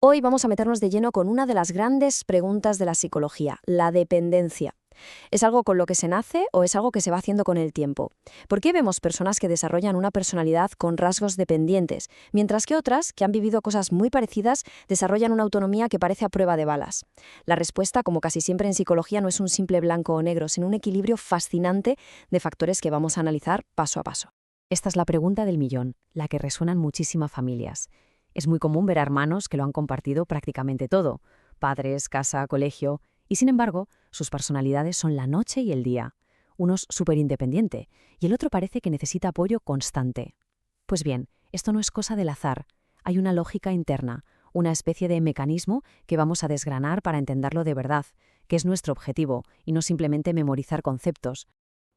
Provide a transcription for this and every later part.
Hoy vamos a meternos de lleno con una de las grandes preguntas de la psicología, la dependencia. ¿Es algo con lo que se nace o es algo que se va haciendo con el tiempo? ¿Por qué vemos personas que desarrollan una personalidad con rasgos dependientes, mientras que otras, que han vivido cosas muy parecidas, desarrollan una autonomía que parece a prueba de balas? La respuesta, como casi siempre en psicología, no es un simple blanco o negro, sino un equilibrio fascinante de factores que vamos a analizar paso a paso. Esta es la pregunta del millón, la que resuena en muchísimas familias. Es muy común ver a hermanos que lo han compartido prácticamente todo: padres, casa, colegio, y sin embargo, sus personalidades son la noche y el día. Uno es súper independiente y el otro parece que necesita apoyo constante. Pues bien, esto no es cosa del azar. Hay una lógica interna, una especie de mecanismo que vamos a desgranar para entenderlo de verdad, que es nuestro objetivo, y no simplemente memorizar conceptos.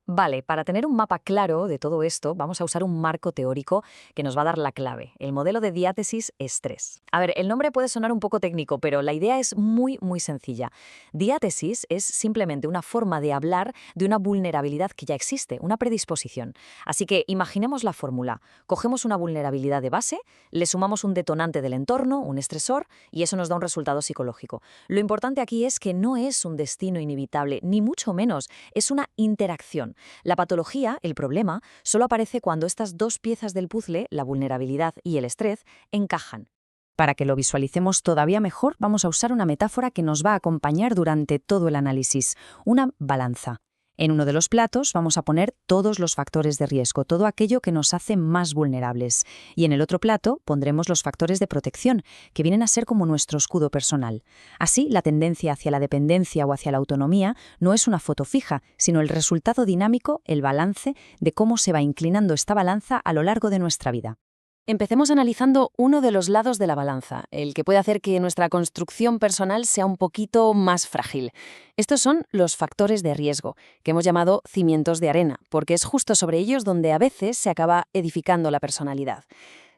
Vale, para tener un mapa claro de todo esto, vamos a usar un marco teórico que nos va a dar la clave, el modelo de diátesis-estrés. A ver, el nombre puede sonar un poco técnico, pero la idea es muy sencilla. Diátesis es simplemente una forma de hablar de una vulnerabilidad que ya existe, una predisposición. Así que imaginemos la fórmula. Cogemos una vulnerabilidad de base, le sumamos un detonante del entorno, un estresor, y eso nos da un resultado psicológico. Lo importante aquí es que no es un destino inevitable, ni mucho menos, es una interacción. La patología, el problema, solo aparece cuando estas dos piezas del puzzle, la vulnerabilidad y el estrés, encajan. Para que lo visualicemos todavía mejor, vamos a usar una metáfora que nos va a acompañar durante todo el análisis: una balanza. En uno de los platos vamos a poner todos los factores de riesgo, todo aquello que nos hace más vulnerables. Y en el otro plato pondremos los factores de protección, que vienen a ser como nuestro escudo personal. Así, la tendencia hacia la dependencia o hacia la autonomía no es una foto fija, sino el resultado dinámico, el balance de cómo se va inclinando esta balanza a lo largo de nuestra vida. Empecemos analizando uno de los lados de la balanza, el que puede hacer que nuestra construcción personal sea un poquito más frágil. Estos son los factores de riesgo, que hemos llamado cimientos de arena, porque es justo sobre ellos donde a veces se acaba edificando la personalidad.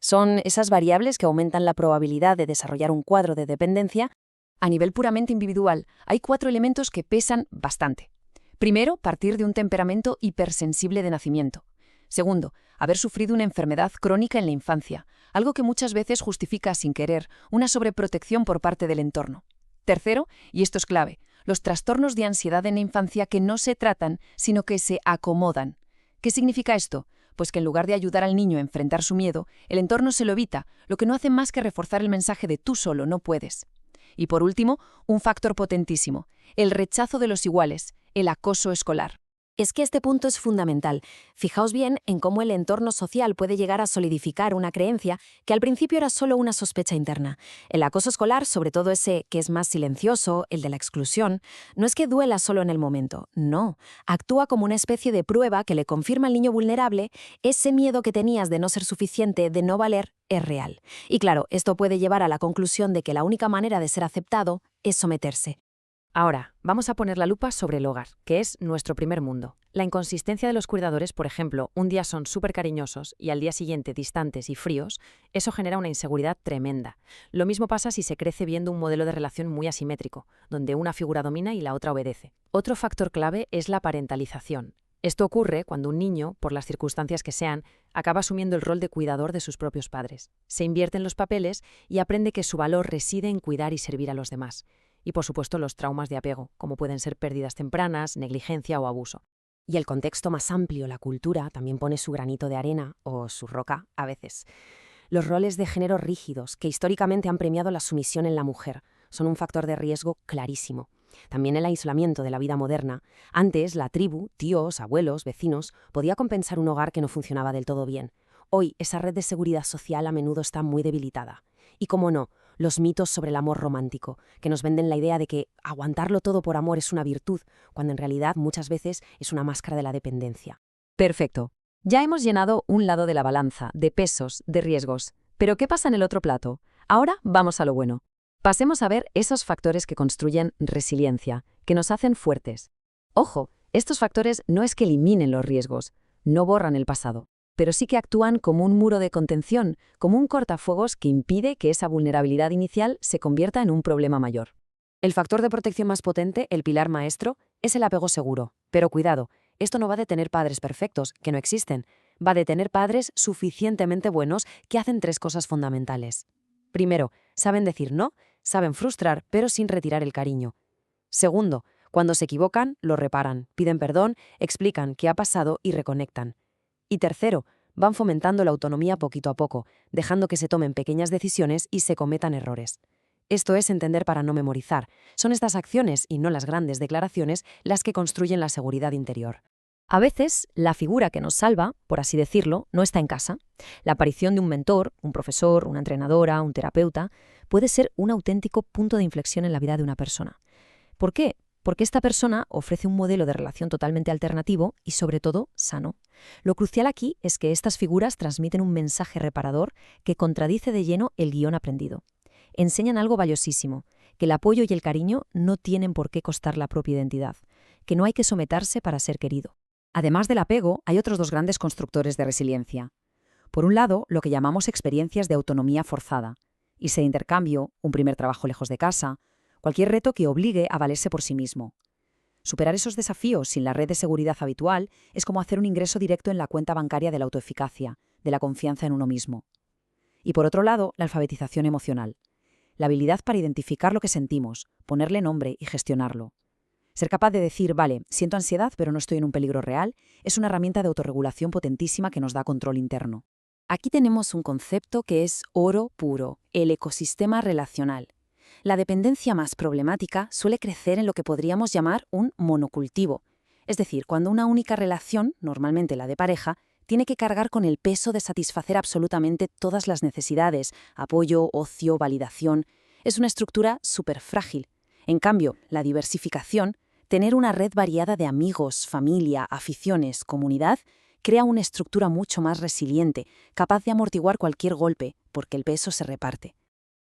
Son esas variables que aumentan la probabilidad de desarrollar un cuadro de dependencia. A nivel puramente individual, hay 4 elementos que pesan bastante. Primero, partir de un temperamento hipersensible de nacimiento. Segundo, haber sufrido una enfermedad crónica en la infancia, algo que muchas veces justifica sin querer una sobreprotección por parte del entorno. Tercero, y esto es clave, los trastornos de ansiedad en la infancia que no se tratan, sino que se acomodan. ¿Qué significa esto? Pues que en lugar de ayudar al niño a enfrentar su miedo, el entorno se lo evita, lo que no hace más que reforzar el mensaje de tú solo no puedes. Y por último, un factor potentísimo, el rechazo de los iguales, el acoso escolar. Es que este punto es fundamental. Fijaos bien en cómo el entorno social puede llegar a solidificar una creencia que al principio era solo una sospecha interna. El acoso escolar, sobre todo ese que es más silencioso, el de la exclusión, no es que duela solo en el momento, no. Actúa como una especie de prueba que le confirma al niño vulnerable: ese miedo que tenías de no ser suficiente, de no valer, es real. Y claro, esto puede llevar a la conclusión de que la única manera de ser aceptado es someterse. Ahora, vamos a poner la lupa sobre el hogar, que es nuestro primer mundo. La inconsistencia de los cuidadores, por ejemplo, un día son súper cariñosos y al día siguiente distantes y fríos, eso genera una inseguridad tremenda. Lo mismo pasa si se crece viendo un modelo de relación muy asimétrico, donde una figura domina y la otra obedece. Otro factor clave es la parentalización. Esto ocurre cuando un niño, por las circunstancias que sean, acaba asumiendo el rol de cuidador de sus propios padres. Se invierten los papeles y aprende que su valor reside en cuidar y servir a los demás. Y, por supuesto, los traumas de apego, como pueden ser pérdidas tempranas, negligencia o abuso. Y el contexto más amplio, la cultura, también pone su granito de arena, o su roca, a veces. Los roles de género rígidos, que históricamente han premiado la sumisión en la mujer, son un factor de riesgo clarísimo. También el aislamiento de la vida moderna. Antes, la tribu, tíos, abuelos, vecinos, podía compensar un hogar que no funcionaba del todo bien. Hoy, esa red de seguridad social a menudo está muy debilitada. Y, cómo no, los mitos sobre el amor romántico, que nos venden la idea de que aguantarlo todo por amor es una virtud, cuando en realidad muchas veces es una máscara de la dependencia. Perfecto. Ya hemos llenado un lado de la balanza, de pesos, de riesgos. Pero ¿qué pasa en el otro plato? Ahora vamos a lo bueno. Pasemos a ver esos factores que construyen resiliencia, que nos hacen fuertes. Ojo, estos factores no es que eliminen los riesgos, no borran el pasado, pero sí que actúan como un muro de contención, como un cortafuegos que impide que esa vulnerabilidad inicial se convierta en un problema mayor. El factor de protección más potente, el pilar maestro, es el apego seguro. Pero cuidado, esto no va de tener padres perfectos, que no existen. Va de tener padres suficientemente buenos que hacen 3 cosas fundamentales. Primero, saben decir no, saben frustrar, pero sin retirar el cariño. Segundo, cuando se equivocan, lo reparan, piden perdón, explican qué ha pasado y reconectan. Y tercero, van fomentando la autonomía poquito a poco, dejando que se tomen pequeñas decisiones y se cometan errores. Esto es entender para no memorizar. Son estas acciones, y no las grandes declaraciones, las que construyen la seguridad interior. A veces, la figura que nos salva, por así decirlo, no está en casa. La aparición de un mentor, un profesor, una entrenadora, un terapeuta, puede ser un auténtico punto de inflexión en la vida de una persona. ¿Por qué? Porque esta persona ofrece un modelo de relación totalmente alternativo y, sobre todo, sano. Lo crucial aquí es que estas figuras transmiten un mensaje reparador que contradice de lleno el guión aprendido. Enseñan algo valiosísimo, que el apoyo y el cariño no tienen por qué costar la propia identidad, que no hay que someterse para ser querido. Además del apego, hay otros dos grandes constructores de resiliencia. Por un lado, lo que llamamos experiencias de autonomía forzada, irse de intercambio, un primer trabajo lejos de casa, cualquier reto que obligue a valerse por sí mismo. Superar esos desafíos sin la red de seguridad habitual es como hacer un ingreso directo en la cuenta bancaria de la autoeficacia, de la confianza en uno mismo. Y por otro lado, la alfabetización emocional, la habilidad para identificar lo que sentimos, ponerle nombre y gestionarlo. Ser capaz de decir, vale, siento ansiedad pero no estoy en un peligro real, es una herramienta de autorregulación potentísima que nos da control interno. Aquí tenemos un concepto que es oro puro, el ecosistema relacional. La dependencia más problemática suele crecer en lo que podríamos llamar un monocultivo, es decir, cuando una única relación, normalmente la de pareja, tiene que cargar con el peso de satisfacer absolutamente todas las necesidades, apoyo, ocio, validación. Es una estructura súper frágil. En cambio, la diversificación, tener una red variada de amigos, familia, aficiones, comunidad, crea una estructura mucho más resiliente, capaz de amortiguar cualquier golpe, porque el peso se reparte.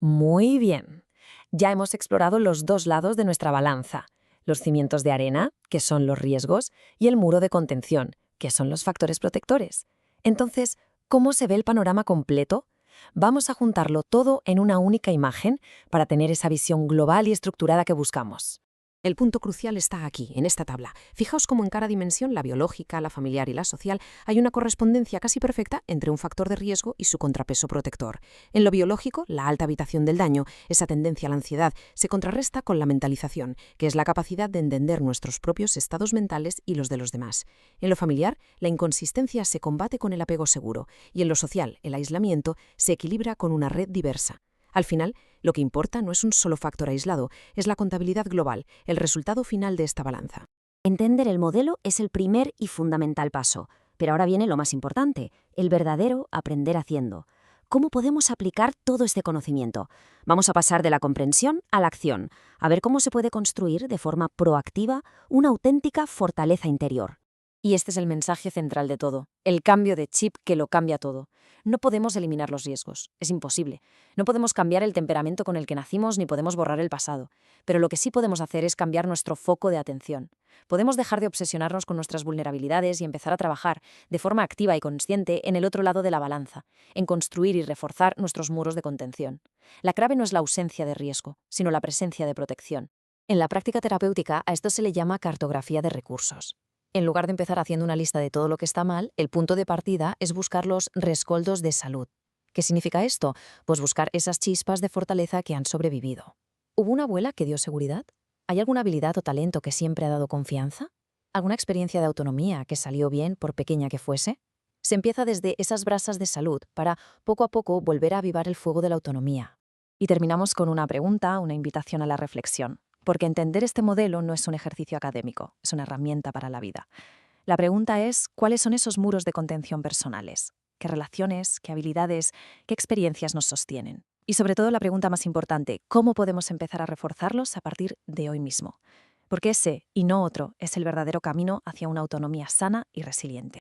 Muy bien. Ya hemos explorado los dos lados de nuestra balanza, los cimientos de arena, que son los riesgos, y el muro de contención, que son los factores protectores. Entonces, ¿cómo se ve el panorama completo? Vamos a juntarlo todo en una única imagen para tener esa visión global y estructurada que buscamos. El punto crucial está aquí, en esta tabla. Fijaos cómo en cada dimensión, la biológica, la familiar y la social, hay una correspondencia casi perfecta entre un factor de riesgo y su contrapeso protector. En lo biológico, la alta habitación del daño, esa tendencia a la ansiedad, se contrarresta con la mentalización, que es la capacidad de entender nuestros propios estados mentales y los de los demás. En lo familiar, la inconsistencia se combate con el apego seguro, y en lo social, el aislamiento se equilibra con una red diversa. Al final, lo que importa no es un solo factor aislado, es la contabilidad global, el resultado final de esta balanza. Entender el modelo es el primer y fundamental paso, pero ahora viene lo más importante, el verdadero aprender haciendo. ¿Cómo podemos aplicar todo este conocimiento? Vamos a pasar de la comprensión a la acción, a ver cómo se puede construir de forma proactiva una auténtica fortaleza interior. Y este es el mensaje central de todo, el cambio de chip que lo cambia todo. No podemos eliminar los riesgos, es imposible. No podemos cambiar el temperamento con el que nacimos ni podemos borrar el pasado. Pero lo que sí podemos hacer es cambiar nuestro foco de atención. Podemos dejar de obsesionarnos con nuestras vulnerabilidades y empezar a trabajar de forma activa y consciente en el otro lado de la balanza, en construir y reforzar nuestros muros de contención. La clave no es la ausencia de riesgo, sino la presencia de protección. En la práctica terapéutica a esto se le llama cartografía de recursos. En lugar de empezar haciendo una lista de todo lo que está mal, el punto de partida es buscar los rescoldos de salud. ¿Qué significa esto? Pues buscar esas chispas de fortaleza que han sobrevivido. ¿Hubo una abuela que dio seguridad? ¿Hay alguna habilidad o talento que siempre ha dado confianza? ¿Alguna experiencia de autonomía que salió bien, por pequeña que fuese? Se empieza desde esas brasas de salud para, poco a poco, volver a avivar el fuego de la autonomía. Y terminamos con una pregunta, una invitación a la reflexión. Porque entender este modelo no es un ejercicio académico, es una herramienta para la vida. La pregunta es, ¿cuáles son esos muros de contención personales? ¿Qué relaciones, qué habilidades, qué experiencias nos sostienen? Y sobre todo la pregunta más importante, ¿cómo podemos empezar a reforzarlos a partir de hoy mismo? Porque ese, y no otro, es el verdadero camino hacia una autonomía sana y resiliente.